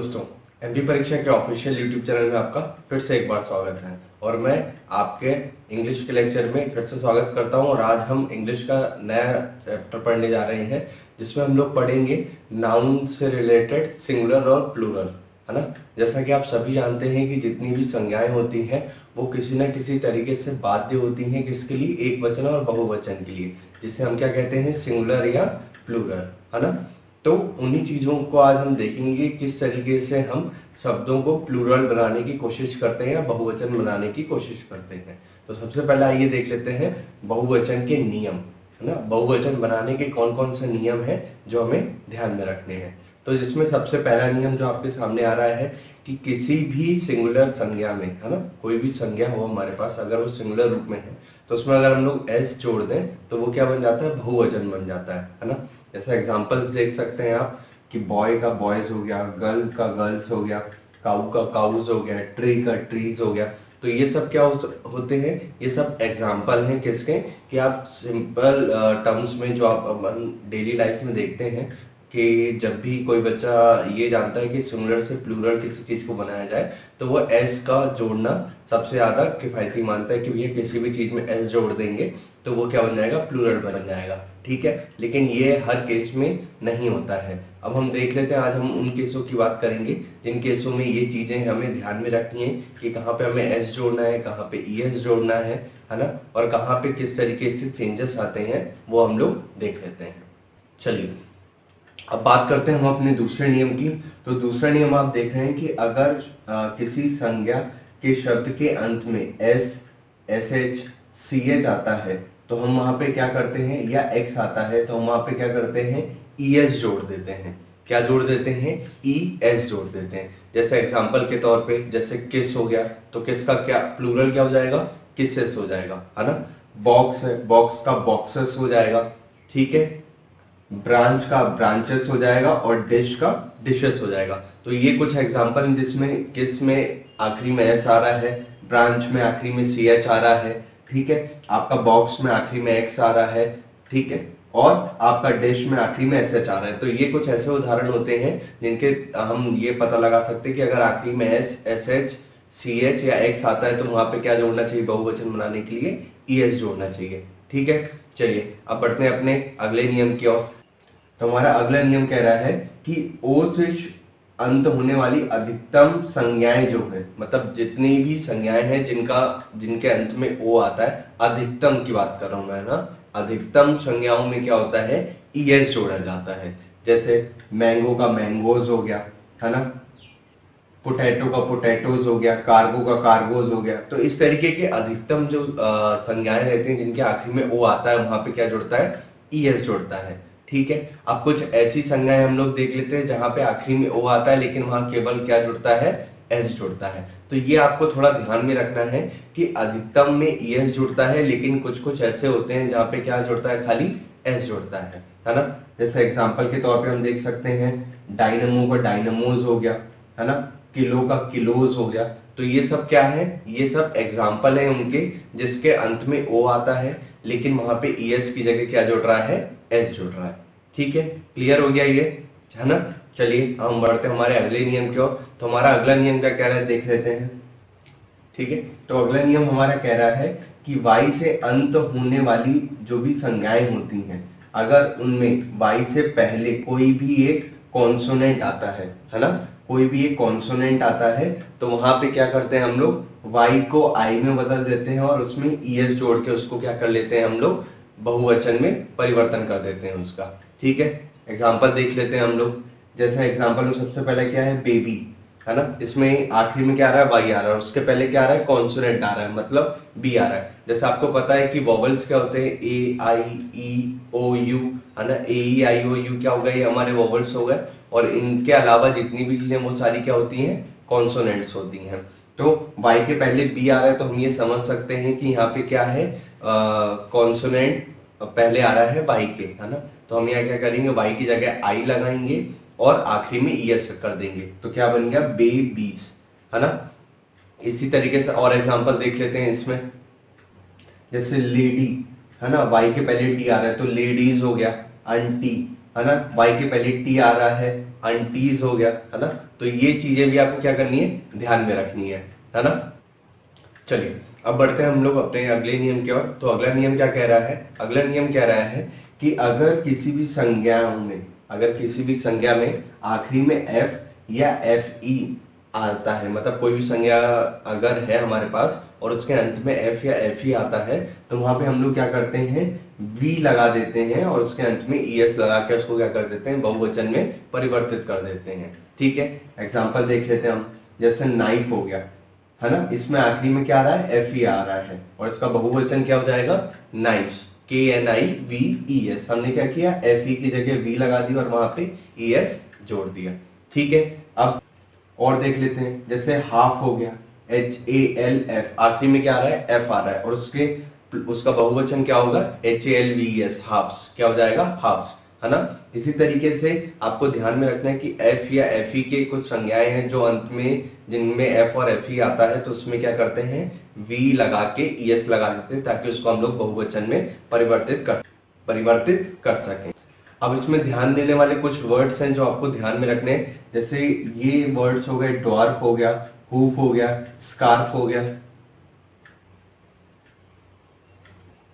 दोस्तों, एमपी परीक्षा के ऑफिशियल यूट्यूब चैनल में आपका फिर से एक बार स्वागत है और मैं आपके इंग्लिश के लेक्चर में फिर से स्वागत करता हूं। और आज हम इंग्लिश का नया चैप्टर पढ़ने जा रहे हैं जिसमें हम लोग पढ़ेंगे नाउन से रिलेटेड सिंगुलर और प्लूरल, है ना। जैसा कि आप सभी जानते हैं कि जितनी भी संज्ञाएं होती हैं वो किसी न किसी तरीके से बाध्य होती हैं, किसके लिए? एक वचन और बहुवचन के लिए, जिसे हम क्या कहते हैं? सिंगुलर या प्लूरल, है ना। तो उन्हीं चीजों को आज हम देखेंगे किस तरीके से हम शब्दों को प्लूरल बनाने की कोशिश करते हैं या बहुवचन बनाने की कोशिश करते हैं। तो सबसे पहले आइए देख लेते हैं बहुवचन के नियम, है ना। बहुवचन बनाने के कौन कौन से नियम हैं जो हमें ध्यान में रखने हैं। तो जिसमें सबसे पहला नियम जो आपके सामने आ रहा है कि किसी भी सिंगुलर संज्ञा में, है ना, कोई भी संज्ञा हो हमारे पास, अगर वो सिंगुलर रूप में है तो उसमें अगर हम लोग एस जोड़ दें तो वो क्या बन जाता है? बहुवचन बन जाता है ना। जैसे एग्जांपल्स देख सकते हैं आप कि बॉय का बॉयज हो गया, गर्ल का गर्ल्स हो गया, काऊ का काउज हो गया, ट्री का ट्रीज हो गया। तो ये सब क्या होते हैं? ये सब एग्जाम्पल हैं किसके? कि आप सिंपल टर्म्स में जो आप डेली लाइफ में देखते हैं कि जब भी कोई बच्चा ये जानता है कि सिंगुलर से प्लूरल किसी चीज को बनाया जाए तो वो एस का जोड़ना सबसे ज्यादा किफायती मानता है कि भैया किसी भी चीज में एस जोड़ देंगे तो वो क्या बन जाएगा? प्लूरल बन जाएगा, ठीक है। लेकिन ये हर केस में नहीं होता है। अब हम देख लेते हैं, आज हम उन केसों की बात करेंगे जिन केसों में ये चीजें हमें ध्यान में रखनी है कि कहाँ पे हमें एस जोड़ना है, कहाँ पे ई एस जोड़ना है ना, और कहाँ पे किस तरीके से चेंजेस आते हैं वो हम लोग देख लेते हैं। चलिए अब बात करते हैं हम अपने दूसरे नियम की। तो दूसरा नियम आप देख रहे हैं कि अगर किसी संज्ञा के शब्द के अंत में S, S H, C H आता है तो हम वहां पे क्या करते हैं, या एक्स आता है तो हम वहां पे क्या करते हैं? ई एस जोड़ देते हैं। क्या जोड़ देते हैं? ई एस जोड़ देते हैं। जैसे एग्जाम्पल के तौर पे जैसे किस हो गया तो किस का क्या प्लूरल क्या हो जाएगा? किसेस हो जाएगा, है ना। बॉक्स है, बॉक्स का बॉक्सेस हो जाएगा, ठीक है। ब्रांच का ब्रांचेस हो जाएगा और डिश का डिशेस हो जाएगा। तो ये कुछ एग्जांपल हैं जिसमें किस में आखिरी में एस आ रहा है, ब्रांच में आखिरी में सी एच आ रहा है, ठीक है। आपका बॉक्स में आखिरी में एक्स आ रहा है, ठीक है, और आपका डिश में आखिरी में एस एच आ रहा है। तो ये कुछ ऐसे उदाहरण होते हैं जिनके हम ये पता लगा सकते हैं कि अगर आखिरी में S, S H, C H या एक्स आता है तो वहां पे क्या जोड़ना चाहिए? बहुवचन बनाने के लिए ई एस जोड़ना चाहिए, ठीक है। चलिए अब बढ़ते हैं अपने अगले नियम की ओर। तो हमारा अगला नियम कह रहा है कि ओ से अंत होने वाली अधिकतम संज्ञाएं जो है, मतलब जितनी भी संज्ञाएं हैं जिनके अंत में ओ आता है, अधिकतम की बात कर रहा हूं मैं ना, अधिकतम संज्ञाओं में क्या होता है? ई एस जोड़ा जाता है। जैसे मैंगो का मैंगोज हो गया, है ना, पोटैटो का पोटैटोज हो गया, कार्गो का कार्गोज हो गया। तो इस तरीके के अधिकतम जो संज्ञाएं रहती हैं जिनके आखिर में ओ आता है वहां पे क्या जुड़ता है? ई एस जुड़ता है, ठीक है। अब कुछ ऐसी संज्ञाएं हम लोग देख लेते हैं जहां पे आखिरी में ओ आता है लेकिन वहां केवल क्या जुड़ता है? एस जुड़ता है। तो ये आपको थोड़ा ध्यान में रखना है कि अधिकतम में ई एस जुड़ता है लेकिन कुछ कुछ ऐसे होते हैं जहां पे क्या जुड़ता है? खाली एस जुड़ता है ना। जैसे एग्जाम्पल के तौर पे हम देख सकते हैं डायनमो का डायनमोज हो गया, है ना, किलो का किलोज हो गया। तो ये सब क्या है? ये सब एग्जाम्पल है उनके जिसके अंत में ओ आता है लेकिन वहां पे ई एस की जगह क्या जुड़ रहा है? एस जुड़ रहा है, ठीक है। क्लियर हो गया ये, है ना। चलिए हम बढ़ते हैं हमारे अगले नियम की ओर। तो हमारा अगला नियम क्या कह रहा है देख लेते हैं, ठीक है। तो अगला नियम हमारा कह रहा है कि वाई से अंत होने वाली जो भी संज्ञाएं होती हैं, अगर उनमें वाई से पहले कोई भी एक कॉन्सोनेंट आता है ना, कोई भी एक कॉन्सोनेंट आता है तो वहां पे क्या करते हैं हम लोग? वाई को आई में बदल देते हैं और उसमें ई एस जोड़ के उसको क्या कर लेते हैं हम लोग? बहुवचन में परिवर्तन कर देते हैं उसका, ठीक है। एग्जाम्पल देख लेते हैं हम लोग। जैसे एग्जाम्पल में सबसे पहले क्या है? बेबी, है ना। इसमें आखिरी में क्या आ रहा है? वाई आ रहा है, उसके पहले क्या आ रहा है? कॉन्सोनेंट आ रहा है, मतलब बी आ रहा है। जैसे आपको पता है कि वॉवल्स क्या होते हैं? ए आई ई ओ यू, है ना। ए ई आई ओ यू क्या हो गए? ये हमारे वॉवल्स हो गए और इनके अलावा जितनी भी चीजें वो सारी क्या होती हैं? कॉन्सोनेंट्स होती हैं। तो वाई के पहले बी आ रहा है तो हम ये समझ सकते हैं कि यहाँ पे क्या है? कॉन्सोनेंट पहले आ रहा है वाई के, है ना। तो हम यहाँ क्या करेंगे? वाई की जगह आई लगाएंगे और आखिरी में ई एस कर देंगे तो क्या बन गया? बेबीज, है ना। इसी तरीके से और एग्जांपल देख लेते हैं इसमें। जैसे लेडी, है ना, वाई के पहले डी आ रहा है तो लेडीज हो गया, आंटी, है ना, वाई के पहले टी आ रहा है, आंटीज हो गया, है ना। तो ये चीजें भी आपको क्या करनी है, ध्यान में रखनी है ना। चलिए अब बढ़ते हैं हम लोग अपने अगले नियम की ओर। तो अगला नियम क्या कह रहा है, अगला नियम कह रहा है कि अगर किसी भी संज्ञा में आखिरी में एफ या एफ ई आता है, मतलब कोई भी संज्ञा अगर है हमारे पास और उसके अंत में एफ या एफ ई आता है, तो वहां पे हम लोग क्या करते हैं, वी लगा देते हैं और उसके अंत में ईएस लगा के उसको क्या कर देते हैं, बहुवचन में परिवर्तित कर देते हैं। ठीक है, एग्जाम्पल देख लेते हैं हम। जैसे नाइफ हो गया, है ना, इसमें आखिरी में क्या आ रहा है, एफ ई आ रहा है और इसका बहुवचन क्या हो जाएगा, नाइफ्स, KNIVES। हमने क्या किया, एफ ई की जगह वी लगा दी और वहां पे ES जोड़ दिया। ठीक है, अब और देख लेते हैं। जैसे हाफ हो गया, HALF, आखिरी में क्या आ रहा है, एफ आ रहा है और उसका बहुवचन क्या होगा, HALVES, हाफ्स, क्या हो जाएगा, हाफ्स, है ना। इसी तरीके से आपको ध्यान में रखना है कि एफ या एफ ई के कुछ संज्ञाएं हैं जो अंत में, जिनमें एफ और एफ ई आता है, तो उसमें क्या करते हैं, वी लगा के ES लगा देते हैं ताकि उसको हम लोग बहुवचन में परिवर्तित कर सकें। अब इसमें ध्यान देने वाले कुछ वर्ड्स हैं जो आपको ध्यान में रखने हैं। जैसे ये वर्ड्स हो गए, ड्वार्फ हो गया, हूफ हो गया, स्कार्फ हो गया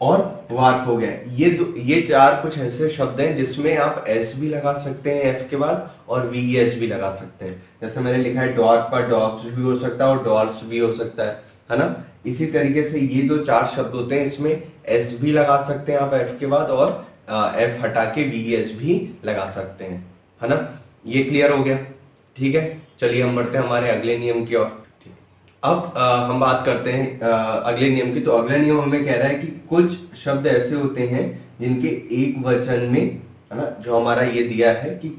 और वार्फ हो गया। ये चार कुछ ऐसे शब्द हैं जिसमें आप एस भी लगा सकते हैं एफ के बाद और वीएस भी लगा सकते हैं। जैसे मैंने लिखा है डॉर्फ का डॉग्स भी हो सकता है और डॉल्स भी हो सकता है ना। इसी तरीके से ये जो चार शब्द होते हैं इसमें एस भी लगा सकते हैं आप एफ के बाद और एफ हटा के वीएस भी लगा सकते हैं, है ना। ये क्लियर हो गया। ठीक है, चलिए हम बढ़ते हैं हमारे अगले नियम की ओर। अब हम बात करते हैं अगले नियम की। तो अगला नियम हमें कह रहा है कि कुछ शब्द ऐसे होते हैं जिनके एक वचन में, है ना, जो हमारा ये दिया है कि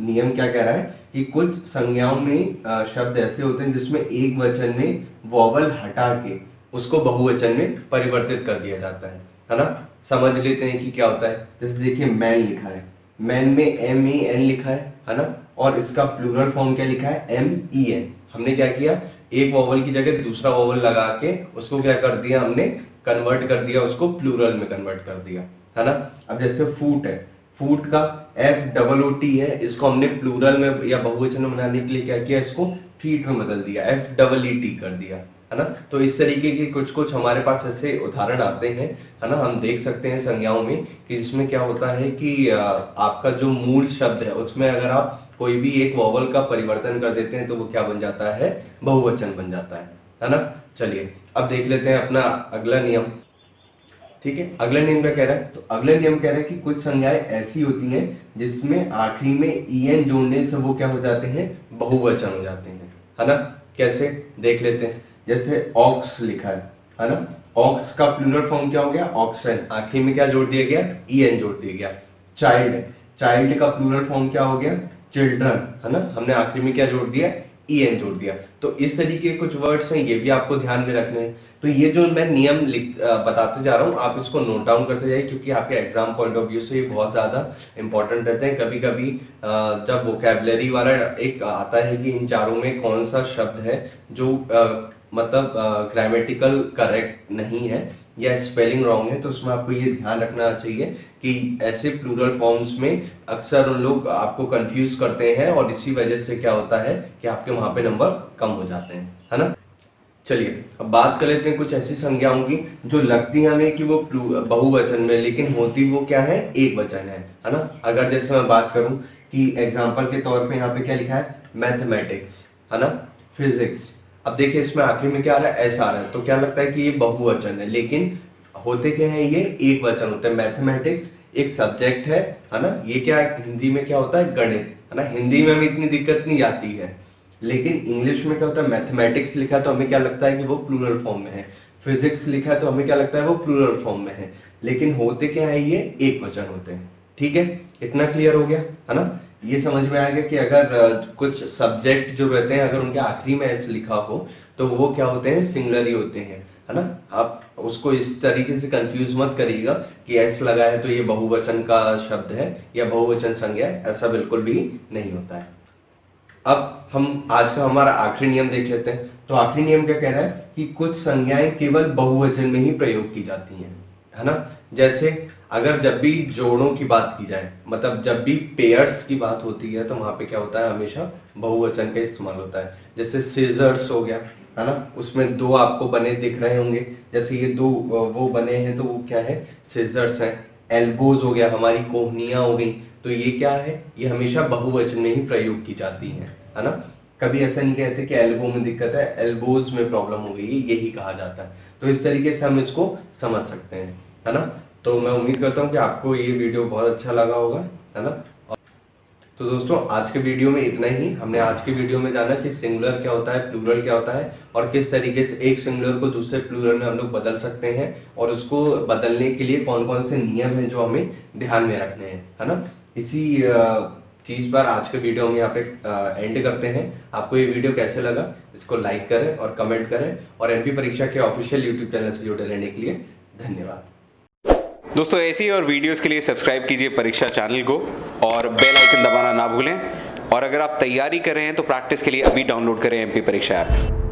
नियम क्या कह रहा है कि कुछ संज्ञाओं में शब्द ऐसे होते हैं जिसमें एक वचन में वॉवल हटा के उसको बहुवचन में परिवर्तित कर दिया जाता है ना। समझ लेते हैं कि क्या होता है। जैसे देखिए मैन लिखा है, मैन में MEN लिखा है ना, और इसका प्लूरल फॉर्म क्या लिखा है, MEN। हमने क्या किया, एक वॉवल की जगह दूसरा वॉवल लगा के उसको क्या कर दिया, हमने कन्वर्ट कर दिया, उसको प्लूरल में कन्वर्ट कर दिया, है ना। अब जैसे फूट है, फूट का FOOT है, इसको हमने प्लूरल में या बहुवचन में बनाने के लिए क्या किया, इसको फीट में बदल दिया, FEET कर दिया, है ना। तो इस तरीके के कुछ कुछ हमारे पास ऐसे उदाहरण आते हैं, है ना। हम देख सकते हैं संज्ञाओं में कि जिसमें क्या होता है कि आपका जो मूल शब्द है उसमें अगर आप कोई भी एक वॉवल का परिवर्तन कर देते हैं तो वो क्या बन जाता है, बहुवचन बन जाता है ना। चलिए अब देख लेते हैं अपना अगला नियम। ठीक है, अगला नियम क्या कह रहा है, तो अगला नियम कह रहा है कि कुछ संज्ञाएं ऐसी होती हैं जिसमें आखिरी में EN जोड़ने से वो क्या हो जाते हैं, बहुवचन हो जाते हैं, है ना। कैसे देख लेते हैं। जैसे ऑक्स लिखा है ना, ऑक्स का प्लूरल फॉर्म क्या हो गया, ऑक्सन, आखिरी में क्या जोड़ दिया गया, EN जोड़ दिया गया। चाइल्ड, चाइल्ड का प्लूरल फॉर्म क्या हो गया, चिल्ड्रन, है ना, हमने आखिरी में क्या जोड़ दिया, EN जोड़ दिया। तो इस तरीके के कुछ वर्ड्स हैं, ये भी आपको ध्यान में रखने हैं। तो ये जो मैं नियम बताते जा रहा हूँ आप इसको नोट डाउन करते जाइए क्योंकि आपके एग्जाम पॉइंट ऑफ व्यू से ये बहुत ज्यादा इंपॉर्टेंट रहते हैं। कभी कभी जब वोकैबुलरी वाला एक आता है कि इन चारों में कौन सा शब्द है जो मतलब ग्रामेटिकल करेक्ट नहीं है या स्पेलिंग रॉन्ग है, तो उसमें आपको ये ध्यान रखना चाहिए कि ऐसे प्लूरल फॉर्म्स में अक्सर उन लोग आपको कंफ्यूज करते हैं और इसी वजह से क्या होता है कि आपके वहां पे नंबर कम हो जाते हैं, है ना। चलिए अब बात कर लेते हैं कुछ ऐसी संज्ञाओं की जो लगती हमें कि वो बहुवचन में, लेकिन होती वो क्या है, एक वचन है ना। अगर जैसे मैं बात करूं कि एग्जाम्पल के तौर पे यहाँ पे क्या लिखा है, मैथमेटिक्स, है ना, फिजिक्स। अब देखिए इसमें आखिर में क्या आ रहा है, S आ रहा है, तो क्या लगता है कि ये बहुवचन है, लेकिन होते क्या है, ये एक वचन होते हैं। मैथमेटिक्स एक सब्जेक्ट है ना। ये क्या हिंदी में क्या होता है, गणित, है ना। हिंदी में हमें इतनी दिक्कत नहीं आती है, लेकिन इंग्लिश में क्या होता है, मैथमेटिक्स लिखा है तो हमें क्या लगता है कि वो प्लूरल फॉर्म में है, फिजिक्स लिखा है तो हमें क्या लगता है वो प्लूरल फॉर्म में है, लेकिन होते क्या है, ये एक वचन होते हैं। ठीक है, इतना क्लियर हो गया, है ना। ये समझ में आ गया कि अगर कुछ सब्जेक्ट जो रहते हैं अगर उनके आखिरी में एस लिखा हो तो वो क्या होते हैं, सिंगुलर ही होते हैं, है ना। आप उसको इस तरीके से कंफ्यूज मत करिएगा कि एस लगा है तो ये बहुवचन का शब्द है या बहुवचन संज्ञा है, ऐसा बिल्कुल भी नहीं होता है। अब हम आज का हमारा आखिरी नियम देख लेते हैं। तो आखिरी नियम क्या कह रहा है कि कुछ संज्ञाएं केवल बहुवचन में ही प्रयोग की जाती हैं, है ना। जैसे अगर जब भी जोड़ों की बात की जाए, मतलब जब भी पेयर्स की बात होती है, तो वहां पे क्या होता है, हमेशा बहुवचन का इस्तेमाल होता है। जैसे सीजर्स हो गया, है ना, उसमें दो आपको बने दिख रहे होंगे, जैसे ये दो वो बने हैं, तो वो क्या है, सीजर्स हैं। एल्बोज हो गया, हमारी कोहनियां हो गई, तो ये क्या है, ये हमेशा बहुवचन में ही प्रयोग की जाती है ना। कभी ऐसा नहीं कहते कि एल्बो में दिक्कत है, एल्बोज में प्रॉब्लम हो गई, यही कहा जाता है। तो इस तरीके से हम इसको समझ सकते हैं, है ना। तो मैं उम्मीद करता हूँ कि आपको ये वीडियो बहुत अच्छा लगा होगा, है ना। तो दोस्तों, आज के वीडियो में इतना ही। हमने आज के वीडियो में जाना कि सिंगुलर क्या होता है, प्लूरल क्या होता है, और किस तरीके से एक सिंगुलर को दूसरे प्लूरल में हम लोग बदल सकते हैं, और उसको बदलने के लिए कौन कौन से नियम हैं जो हमें ध्यान में रखने हैं, है ना। इसी चीज पर आज के वीडियो हम यहाँ पे एंड करते हैं। आपको ये वीडियो कैसे लगा, इसको लाइक करें और कमेंट करें, और एमपी परीक्षा के ऑफिशियल यूट्यूब चैनल से जुड़े रहने के लिए धन्यवाद। दोस्तों, ऐसी और वीडियोस के लिए सब्सक्राइब कीजिए परीक्षा चैनल को और बेल आइकन दबाना ना भूलें। और अगर आप तैयारी कर रहे हैं तो प्रैक्टिस के लिए अभी डाउनलोड करें एमपी परीक्षा ऐप।